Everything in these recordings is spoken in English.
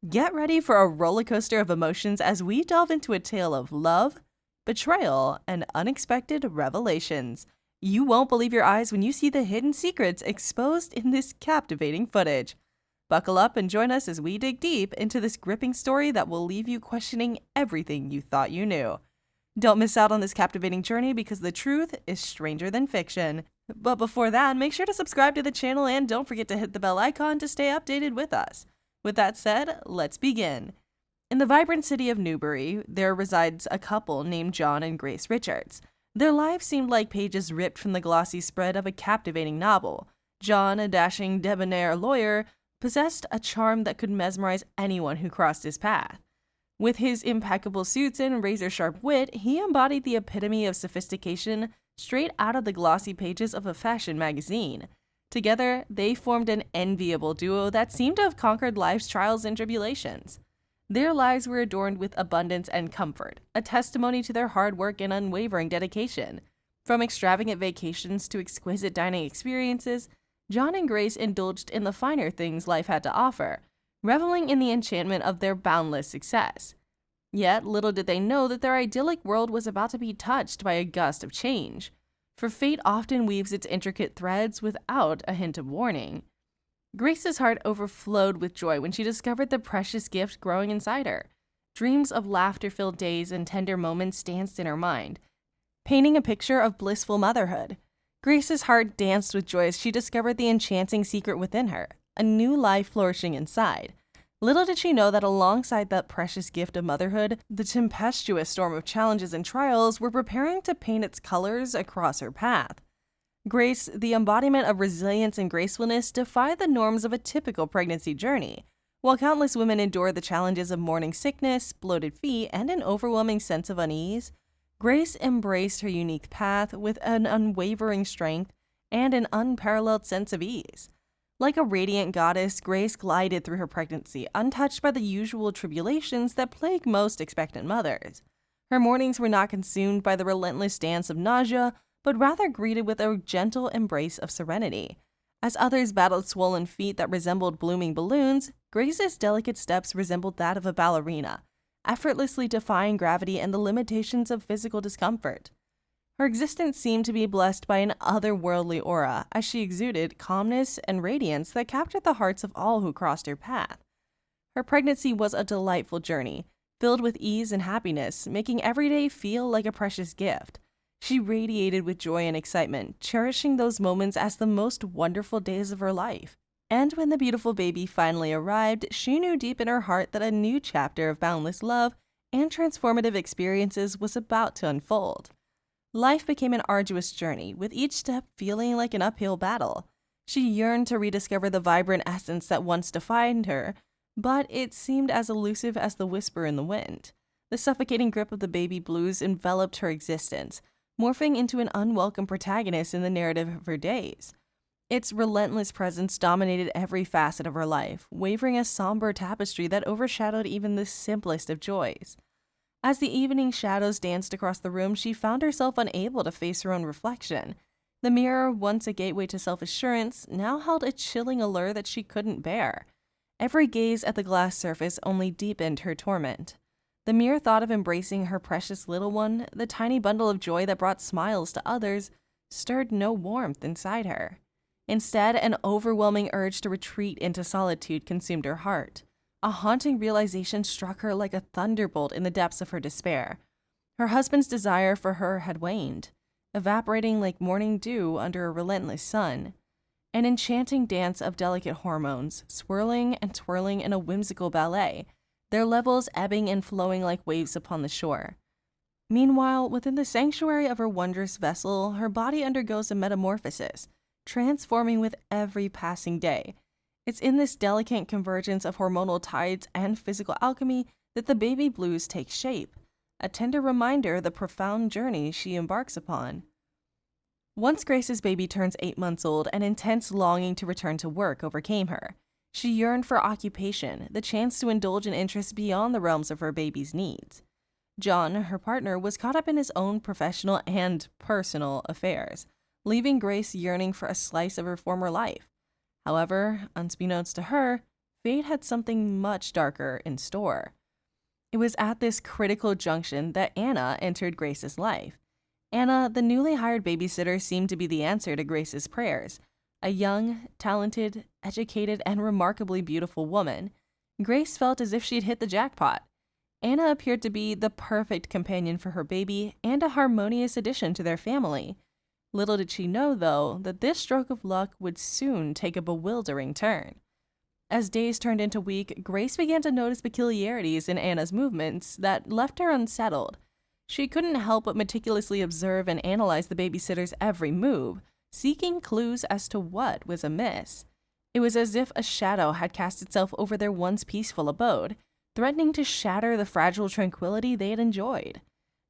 Get ready for a roller coaster of emotions as we delve into a tale of love, betrayal, and unexpected revelations. You won't believe your eyes when you see the hidden secrets exposed in this captivating footage. Buckle up and join us as we dig deep into this gripping story that will leave you questioning everything you thought you knew. Don't miss out on this captivating journey because the truth is stranger than fiction. But before that, make sure to subscribe to the channel and don't forget to hit the bell icon to stay updated with us. With that said, let's begin. In the vibrant city of Newbury, there resides a couple named John and Grace Richards. Their lives seemed like pages ripped from the glossy spread of a captivating novel. John, a dashing debonair lawyer, possessed a charm that could mesmerize anyone who crossed his path. With his impeccable suits and razor-sharp wit, he embodied the epitome of sophistication straight out of the glossy pages of a fashion magazine. Together, they formed an enviable duo that seemed to have conquered life's trials and tribulations. Their lives were adorned with abundance and comfort, a testimony to their hard work and unwavering dedication. From extravagant vacations to exquisite dining experiences, John and Grace indulged in the finer things life had to offer, reveling in the enchantment of their boundless success. Yet, little did they know that their idyllic world was about to be touched by a gust of change. For fate often weaves its intricate threads without a hint of warning. Grace's heart overflowed with joy when she discovered the precious gift growing inside her. Dreams of laughter-filled days and tender moments danced in her mind, painting a picture of blissful motherhood. Grace's heart danced with joy as she discovered the enchanting secret within her, a new life flourishing inside. Little did she know that alongside that precious gift of motherhood, the tempestuous storm of challenges and trials were preparing to paint its colors across her path. Grace, the embodiment of resilience and gracefulness, defied the norms of a typical pregnancy journey. While countless women endured the challenges of morning sickness, bloated feet, and an overwhelming sense of unease, Grace embraced her unique path with an unwavering strength and an unparalleled sense of ease. Like a radiant goddess, Grace glided through her pregnancy, untouched by the usual tribulations that plague most expectant mothers. Her mornings were not consumed by the relentless dance of nausea, but rather greeted with a gentle embrace of serenity. As others battled swollen feet that resembled blooming balloons, Grace's delicate steps resembled that of a ballerina, effortlessly defying gravity and the limitations of physical discomfort. Her existence seemed to be blessed by an otherworldly aura, as she exuded calmness and radiance that captured the hearts of all who crossed her path. Her pregnancy was a delightful journey, filled with ease and happiness, making every day feel like a precious gift. She radiated with joy and excitement, cherishing those moments as the most wonderful days of her life. And when the beautiful baby finally arrived, she knew deep in her heart that a new chapter of boundless love and transformative experiences was about to unfold. Life became an arduous journey, with each step feeling like an uphill battle. She yearned to rediscover the vibrant essence that once defined her, but it seemed as elusive as the whisper in the wind. The suffocating grip of the baby blues enveloped her existence, morphing into an unwelcome protagonist in the narrative of her days. Its relentless presence dominated every facet of her life, waving a somber tapestry that overshadowed even the simplest of joys. As the evening shadows danced across the room, she found herself unable to face her own reflection. The mirror, once a gateway to self-assurance, now held a chilling allure that she couldn't bear. Every gaze at the glass surface only deepened her torment. The mere thought of embracing her precious little one, the tiny bundle of joy that brought smiles to others, stirred no warmth inside her. Instead, an overwhelming urge to retreat into solitude consumed her heart. A haunting realization struck her like a thunderbolt in the depths of her despair. Her husband's desire for her had waned, evaporating like morning dew under a relentless sun. An enchanting dance of delicate hormones, swirling and twirling in a whimsical ballet, their levels ebbing and flowing like waves upon the shore. Meanwhile, within the sanctuary of her wondrous vessel, her body undergoes a metamorphosis, transforming with every passing day. It's in this delicate convergence of hormonal tides and physical alchemy that the baby blues take shape, a tender reminder of the profound journey she embarks upon. Once Grace's baby turns 8 months old, an intense longing to return to work overcame her. She yearned for occupation, the chance to indulge in interests beyond the realms of her baby's needs. John, her partner, was caught up in his own professional and personal affairs, leaving Grace yearning for a slice of her former life. However, unbeknownst to her, fate had something much darker in store. It was at this critical junction that Anna entered Grace's life. Anna, the newly hired babysitter, seemed to be the answer to Grace's prayers. A young, talented, educated, and remarkably beautiful woman, Grace felt as if she'd hit the jackpot. Anna appeared to be the perfect companion for her baby and a harmonious addition to their family. Little did she know, though, that this stroke of luck would soon take a bewildering turn. As days turned into weeks, Grace began to notice peculiarities in Anna's movements that left her unsettled. She couldn't help but meticulously observe and analyze the babysitter's every move, seeking clues as to what was amiss. It was as if a shadow had cast itself over their once peaceful abode, threatening to shatter the fragile tranquility they had enjoyed.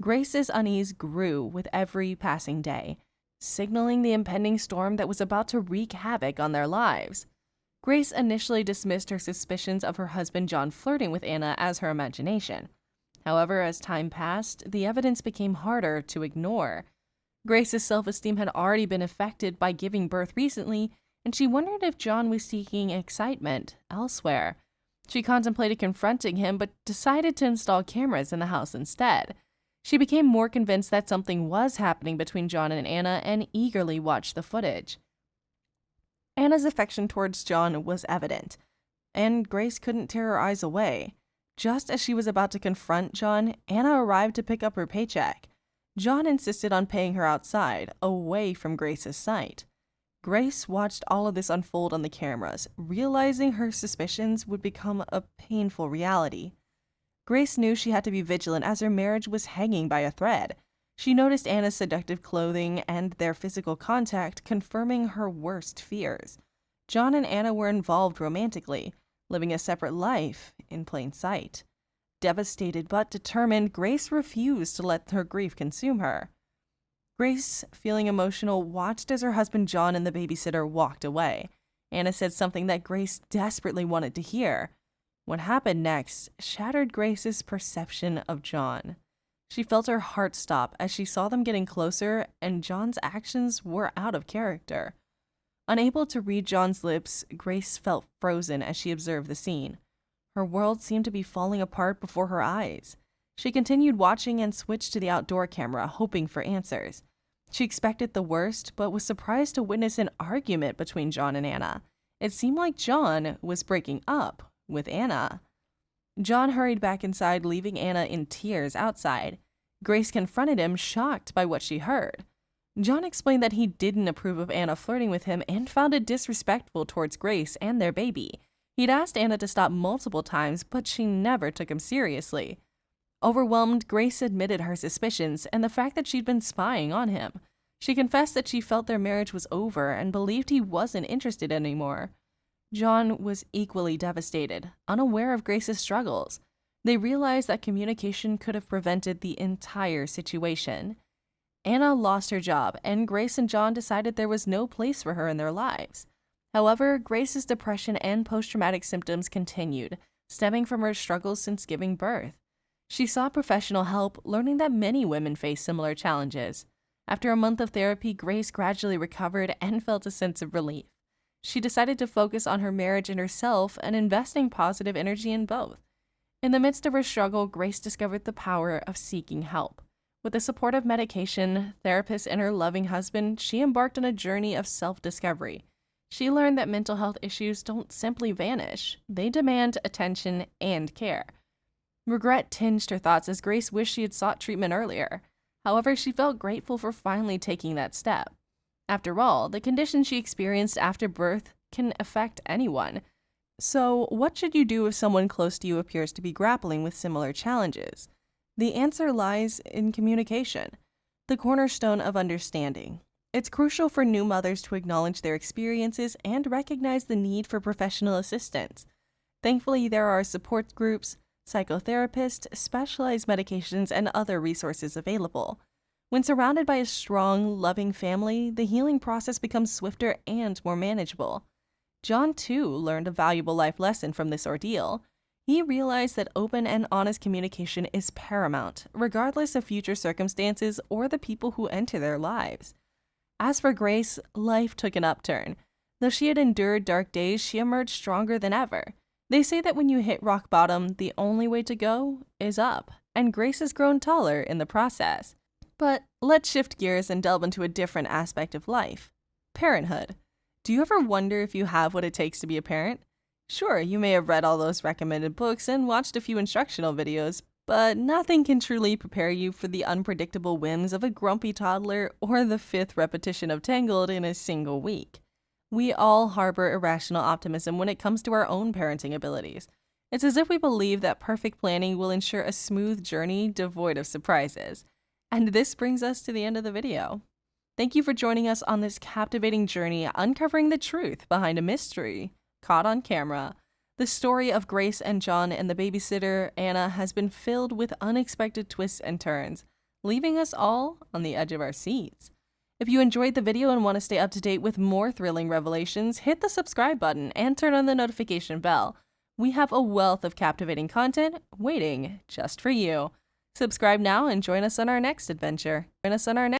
Grace's unease grew with every passing day, signaling the impending storm that was about to wreak havoc on their lives. Grace initially dismissed her suspicions of her husband John flirting with Anna as her imagination. However, as time passed, the evidence became harder to ignore. Grace's self-esteem had already been affected by giving birth recently, and she wondered if John was seeking excitement elsewhere. She contemplated confronting him, but decided to install cameras in the house instead. She became more convinced that something was happening between John and Anna and eagerly watched the footage. Anna's affection towards John was evident, and Grace couldn't tear her eyes away. Just as she was about to confront John, Anna arrived to pick up her paycheck. John insisted on paying her outside, away from Grace's sight. Grace watched all of this unfold on the cameras, realizing her suspicions would become a painful reality. Grace knew she had to be vigilant as her marriage was hanging by a thread. She noticed Anna's seductive clothing and their physical contact, confirming her worst fears. John and Anna were involved romantically, living a separate life in plain sight. Devastated but determined, Grace refused to let her grief consume her. Grace, feeling emotional, watched as her husband John and the babysitter walked away. Anna said something that Grace desperately wanted to hear. What happened next shattered Grace's perception of John. She felt her heart stop as she saw them getting closer, and John's actions were out of character. Unable to read John's lips, Grace felt frozen as she observed the scene. Her world seemed to be falling apart before her eyes. She continued watching and switched to the outdoor camera, hoping for answers. She expected the worst, but was surprised to witness an argument between John and Anna. It seemed like John was breaking up with Anna. John hurried back inside, leaving Anna in tears outside. Grace confronted him, shocked by what she heard. John explained that he didn't approve of Anna flirting with him and found it disrespectful towards Grace and their baby. He'd asked Anna to stop multiple times, but she never took him seriously. Overwhelmed, Grace admitted her suspicions and the fact that she'd been spying on him. She confessed that she felt their marriage was over and believed he wasn't interested anymore. John was equally devastated, unaware of Grace's struggles. They realized that communication could have prevented the entire situation. Anna lost her job, and Grace and John decided there was no place for her in their lives. However, Grace's depression and post-traumatic symptoms continued, stemming from her struggles since giving birth. She sought professional help, learning that many women face similar challenges. After a month of therapy, Grace gradually recovered and felt a sense of relief. She decided to focus on her marriage and herself and investing positive energy in both. In the midst of her struggle, Grace discovered the power of seeking help. With the support of medication, therapists, and her loving husband, she embarked on a journey of self-discovery. She learned that mental health issues don't simply vanish. They demand attention and care. Regret tinged her thoughts as Grace wished she had sought treatment earlier. However, she felt grateful for finally taking that step. After all, the condition she experienced after birth can affect anyone. So, what should you do if someone close to you appears to be grappling with similar challenges? The answer lies in communication, the cornerstone of understanding. It's crucial for new mothers to acknowledge their experiences and recognize the need for professional assistance. Thankfully, there are support groups, psychotherapists, specialized medications, and other resources available. When surrounded by a strong, loving family, the healing process becomes swifter and more manageable. John, too, learned a valuable life lesson from this ordeal. He realized that open and honest communication is paramount, regardless of future circumstances or the people who enter their lives. As for Grace, life took an upturn. Though she had endured dark days, she emerged stronger than ever. They say that when you hit rock bottom, the only way to go is up, and Grace has grown taller in the process. But let's shift gears and delve into a different aspect of life: parenthood. Do you ever wonder if you have what it takes to be a parent? Sure, you may have read all those recommended books and watched a few instructional videos, but nothing can truly prepare you for the unpredictable whims of a grumpy toddler or the 5th repetition of Tangled in a single week. We all harbor irrational optimism when it comes to our own parenting abilities. It's as if we believe that perfect planning will ensure a smooth journey devoid of surprises. And this brings us to the end of the video. Thank you for joining us on this captivating journey uncovering the truth behind a mystery caught on camera. The story of Grace and John and the babysitter, Anna, has been filled with unexpected twists and turns, leaving us all on the edge of our seats. If you enjoyed the video and want to stay up to date with more thrilling revelations, hit the subscribe button and turn on the notification bell. We have a wealth of captivating content waiting just for you. Subscribe now and join us on our next adventure.